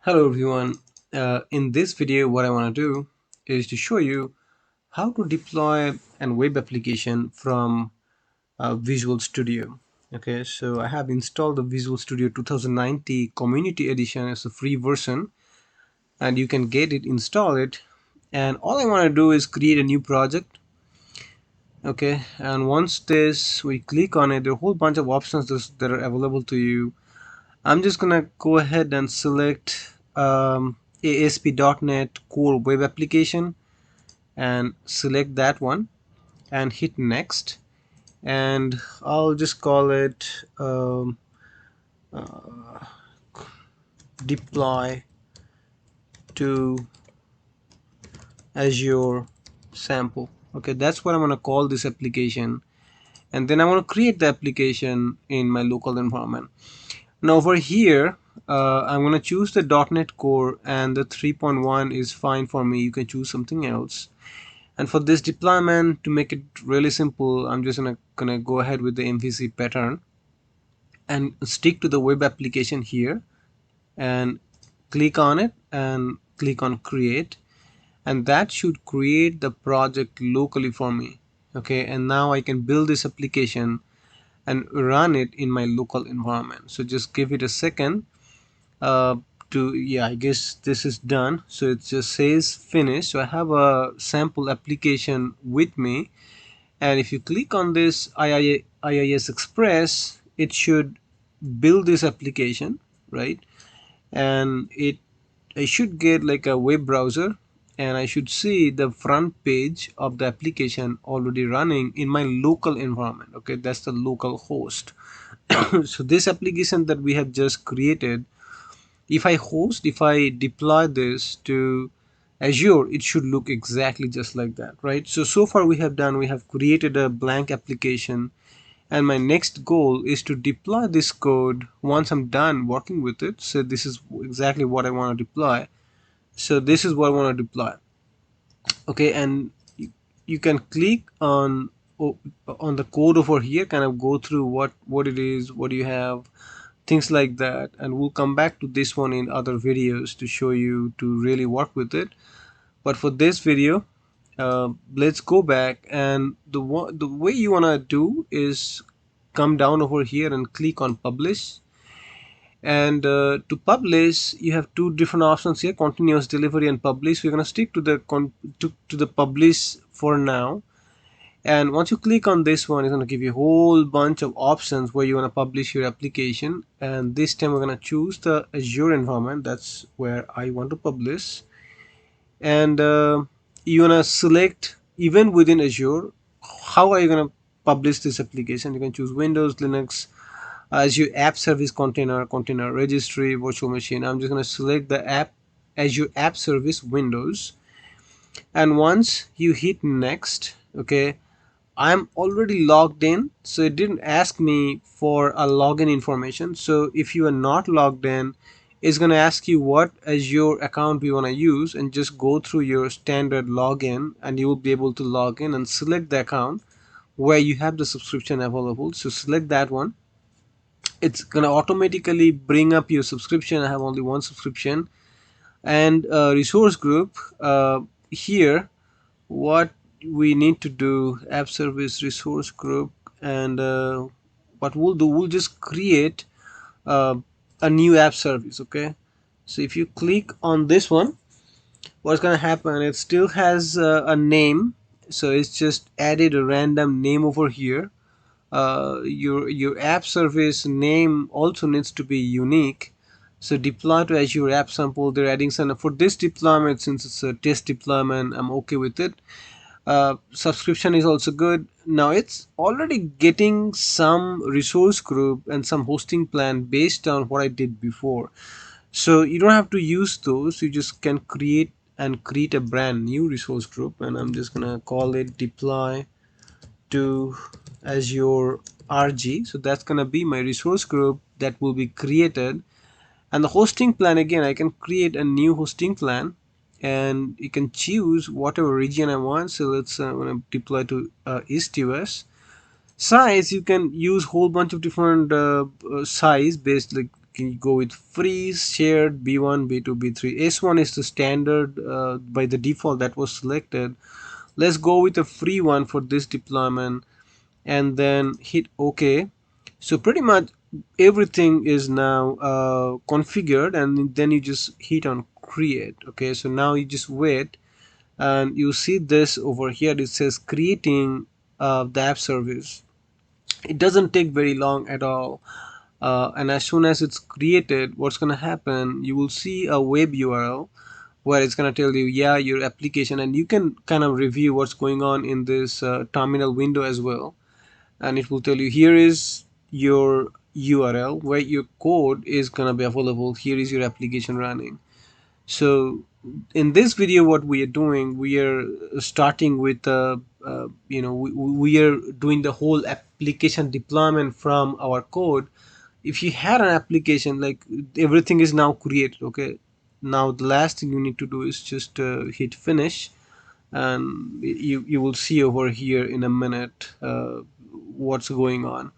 Hello everyone. In this video what I want to do is to show you how to deploy a web application from Visual Studio. Okay, so I have installed the Visual Studio 2090 Community Edition as a free version, and you can get it, install it, and all I want to do is create a new project. Okay, and once this we click on it, there are a whole bunch of options that are available to you. I'm just gonna go ahead and select ASP.NET Core Web Application and select that one and hit next, and I'll just call it deploy to Azure sample. Okay, that's what I'm gonna call this application, and then I want to create the application in my local environment. Now over here, I'm going to choose the .NET Core, and the 3.1 is fine for me. You can choose something else. And for this deployment, to make it really simple, I'm just gonna go ahead with the MVC pattern and stick to the web application here and click on it and click on create, and that should create the project locally for me. Okay, and now I can build this application and run it in my local environment. So just give it a second uh, yeah, I guess this is done. So it just says finish. So I have a sample application with me, and if you click on this IIS Express, it should build this application, right? And I should get like a web browser, and I should see the front page of the application already running in my local environment. Okay, that's the local host. So this application that we have just created, if I deploy this to Azure, it should look exactly just like that, right? So far we have created a blank application, and my next goal is to deploy this code once I'm done working with it. So this is exactly what I want to deploy. So this is what I want to deploy. Okay, and you can click on the code over here, kind of go through what it is, what do you have, things like that, and we'll come back to this one in other videos to show you to really work with it. But for this video, let's go back, and the way you want to do is come down over here and click on publish. And to publish, you have two different options here: continuous delivery and publish. We're going to stick to the publish for now. And once you click on this one, it's going to give you a whole bunch of options where you want to publish your application. And this time we're going to choose the Azure environment. That's where I want to publish. And you want to select, even within Azure, how are you going to publish this application. You can choose Windows, Linux, Azure App Service Container, Container Registry, Virtual Machine. I'm just going to select the Azure App Service Windows. And once you hit next, okay, I'm already logged in, so it didn't ask me for a login information. So if you are not logged in, it's going to ask you what Azure account we want to use, and just go through your standard login, and you will be able to log in and select the account where you have the subscription available. So select that one. It's going to automatically bring up your subscription. I have only one subscription. And resource group, here what we need to do, app service resource group, and what we'll do, we'll just create uh, a new app service. Okay, so if you click on this one, what's gonna happen, it still has a name, so it's just added a random name over here. Your app service name also needs to be unique. So deploy to Azure App Sample, they're adding some for this deployment. Since it's a test deployment, I'm okay with it. Subscription is also good. Now it's already getting some resource group and some hosting plan based on what I did before, so you don't have to use those. You just can create a brand new resource group, and I'm just gonna call it deploy to Azure RG. So that's gonna be my resource group that will be created. And the hosting plan, again, I can create a new hosting plan, and you can choose whatever region I want. So let's I'm going to deploy to East US. Size, you can use whole bunch of different size based, like can go with free, shared, B1, B2, B3. S1 is the standard by the default that was selected. Let's go with a free one for this deployment and then hit OK. So pretty much everything is now configured, and then you just hit on create. Okay, so now you just wait and you see this over here. It says creating the app service. It doesn't take very long at all. And as soon as it's created, what's going to happen, you will see a web URL where it's going to tell you, yeah, your application, and you can kind of review what's going on in this terminal window as well. And it will tell you, here is your URL where your code is going to be available. Here is your application running. So in this video, what we are doing, we are starting with we are doing the whole application deployment from our code. If you had an application, like, everything is now created. Okay, now the last thing you need to do is just hit finish, and you will see over here in a minute what's going on.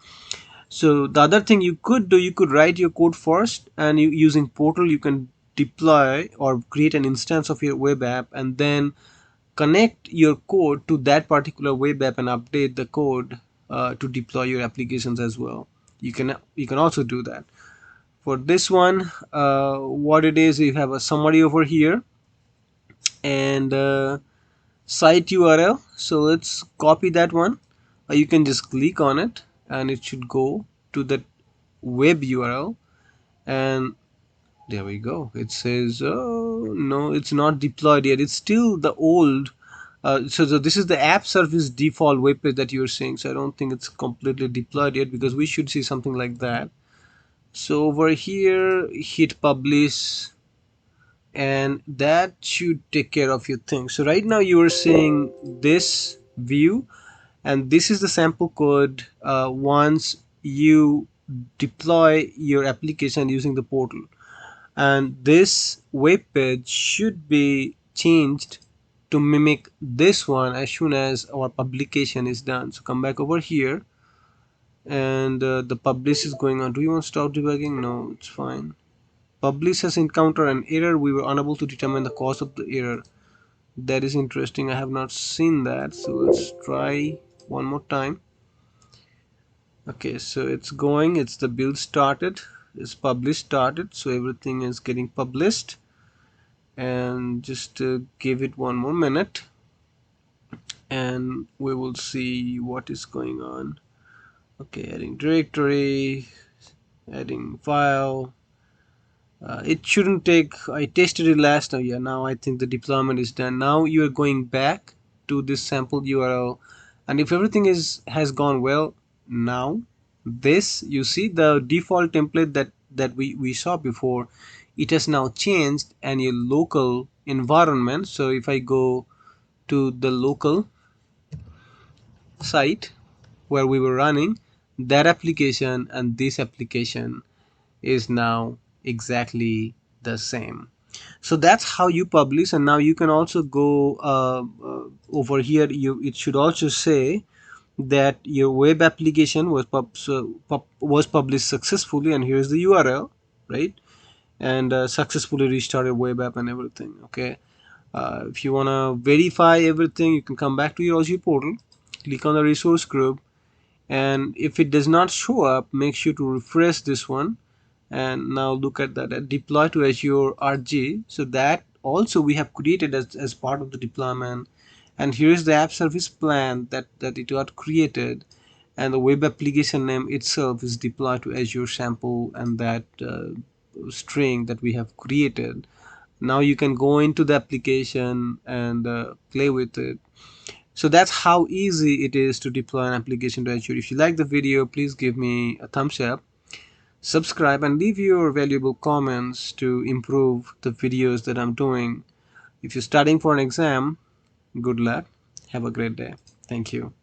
So the other thing you could do, you could write your code first, and using portal you can deploy or create an instance of your web app, and then connect your code to that particular web app and update the code to deploy your applications as well. You can also do that. For this one, what it is, you have a summary over here and site URL. So let's copy that one. You can just click on it and it should go to the web URL, and there we go. It says, oh no, it's not deployed yet. It's still the old. So this is the app service default web page that you're seeing. So I don't think it's completely deployed yet, because we should see something like that. So over here, hit publish, and that should take care of your thing. So right now you are seeing this view, and this is the sample code once you deploy your application using the portal. And this web page should be changed to mimic this one as soon as our publication is done. So come back over here, and the publish is going on. Do you want to stop debugging? No, it's fine. Publish has encountered an error. We were unable to determine the cause of the error. That is interesting. I have not seen that. So let's try one more time. Okay, so it's going. It's the build started. It's publish started. So everything is getting published. And just give it one more minute, and we will see what is going on. Okay, adding directory, adding file. It shouldn't take. I tested it last time. Yeah, now I think the deployment is done. Now you are going back to this sample URL, and if everything has gone well, now this, you see the default template that we saw before, it has now changed, and your local environment. So if I go to the local site where we were running, that application and this application is now exactly the same. So that's how you publish. And now you can also go over here. It should also say that your web application was published successfully, and here's the URL, right? And successfully restarted web app and everything. Okay, if you want to verify everything, you can come back to your Azure portal, click on the resource group, and if it does not show up, make sure to refresh this one. And now look at that, deploy to Azure RG. So that also we have created as part of the deployment. And here is the app service plan that it got created, and the web application name itself is deployed to Azure sample, and that string that we have created. Now you can go into the application and play with it. So that's how easy it is to deploy an application to Azure. If you like the video, please give me a thumbs up, subscribe, and leave your valuable comments to improve the videos that I'm doing. If you're studying for an exam, good luck. Have a great day. Thank you.